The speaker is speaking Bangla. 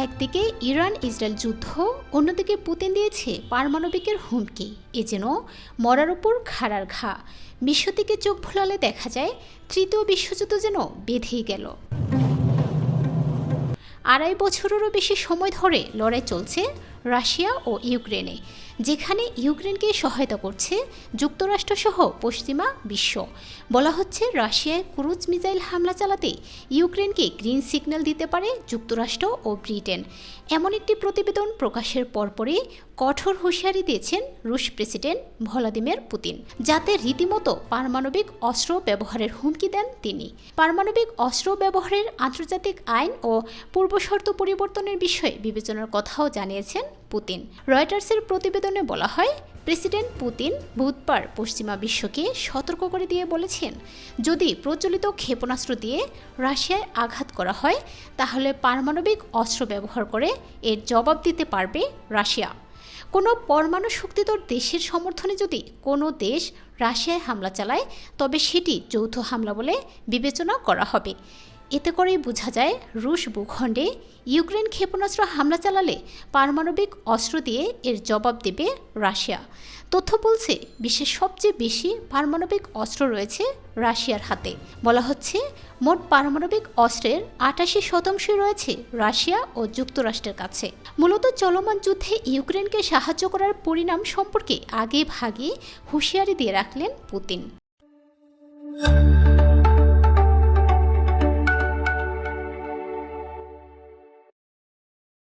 একদিকে ইরান ইসরায়েল যুদ্ধ, অন্যদিকে পুতিন দিয়েছে পারমাণবিকের হুমকি। এ যেন মরার উপর খাড়ার ঘা। বিশ্ব থেকে চোখ ভোলালে দেখা যায় তৃতীয় বিশ্বযুদ্ধ যেন বেঁধেই গেল। 2.5 বছরেরও বেশি সময় ধরে লড়াই চলছে রাশিয়া ও ইউক্রেনে, যেখানে ইউক্রেনকে সহায়তা করছে যুক্তরাষ্ট্রসহ পশ্চিমা বিশ্ব। বলা হচ্ছে রাশিয়ায় ক্রুজ মিসাইল হামলা চালাতে ইউক্রেনকে গ্রিন সিগন্যাল দিতে পারে যুক্তরাষ্ট্র ও ব্রিটেন। এমন একটি প্রতিবেদন প্রকাশের পরপরই কঠোর হুঁশিয়ারি দিয়েছেন রুশ প্রেসিডেন্ট ভ্লাদিমির পুতিন, যাতে রীতিমতো পারমাণবিক অস্ত্র ব্যবহারের হুমকি দেন তিনি। পারমাণবিক অস্ত্র ব্যবহারের আন্তর্জাতিক আইন ও পূর্বশর্ত পরিবর্তনের বিষয়ে বিবেচনার কথাও জানিয়েছেন পুতিন। রয়টার্সের প্রতিবেদনে বলা হয়, প্রেসিডেন্ট পুতিন বুধবার পশ্চিমা বিশ্বকে সতর্ক করে দিয়ে বলেছেন, যদি প্রচলিত ক্ষেপণাস্ত্র দিয়ে রাশিয়ায় আঘাত করা হয় তাহলে পারমাণবিক অস্ত্র ব্যবহার করে এর জবাব দিতে পারবে রাশিয়া। কোনো পরমাণু শক্তিধর দেশের সমর্থনে যদি কোনো দেশ রাশিয়ায় হামলা চালায় তবে সেটি যৌথ হামলা বলে বিবেচনা করা হবে। এতে করেই বোঝা যায় রুশ ভূখণ্ডে ইউক্রেন ক্ষেপণাস্ত্র হামলা চালালে পারমাণবিক অস্ত্র দিয়ে এর জবাব দেবে রাশিয়া। তথ্য বলছে বিশ্বের সবচেয়ে বেশি পারমাণবিক অস্ত্র রয়েছে রাশিয়ার হাতে। বলা হচ্ছে মোট পারমাণবিক অস্ত্রের 88% রয়েছে রাশিয়া ও যুক্তরাষ্ট্রের কাছে। মূলত চলমান যুদ্ধে ইউক্রেনকে সাহায্য করার পরিণাম সম্পর্কে আগে ভাগে হুঁশিয়ারি দিয়ে রাখলেন পুতিন।